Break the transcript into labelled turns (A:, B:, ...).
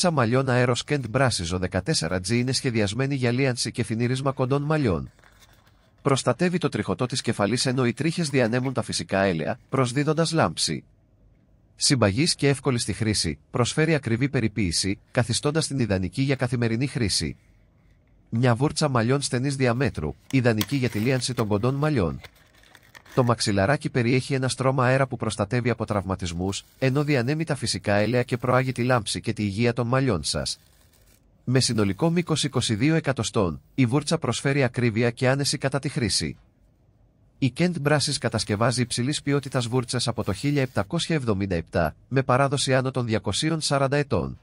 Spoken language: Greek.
A: βούρτσα μαλλιών Aeros Kent Brasses 14G είναι σχεδιασμένη για λίανση και φινίρισμα κοντών μαλλιών. Προστατεύει το τριχωτό της κεφαλής ενώ οι τρίχες διανέμουν τα φυσικά έλαια, προσδίδοντας λάμψη. Συμπαγής και εύκολη στη χρήση, προσφέρει ακριβή περιποίηση, καθιστώντας την ιδανική για καθημερινή χρήση. Μια βούρτσα μαλλιών στενής διαμέτρου, ιδανική για τη λίανση των κοντών μαλλιών. Το μαξιλαράκι περιέχει ένα στρώμα αέρα που προστατεύει από τραυματισμούς, ενώ διανέμει τα φυσικά έλαια και προάγει τη λάμψη και τη υγεία των μαλλιών σας. Με συνολικό μήκος 22 εκατοστών, η βούρτσα προσφέρει ακρίβεια και άνεση κατά τη χρήση. Η Kent Brasses κατασκευάζει υψηλής ποιότητας βούρτσες από το 1777, με παράδοση άνω των 240 ετών.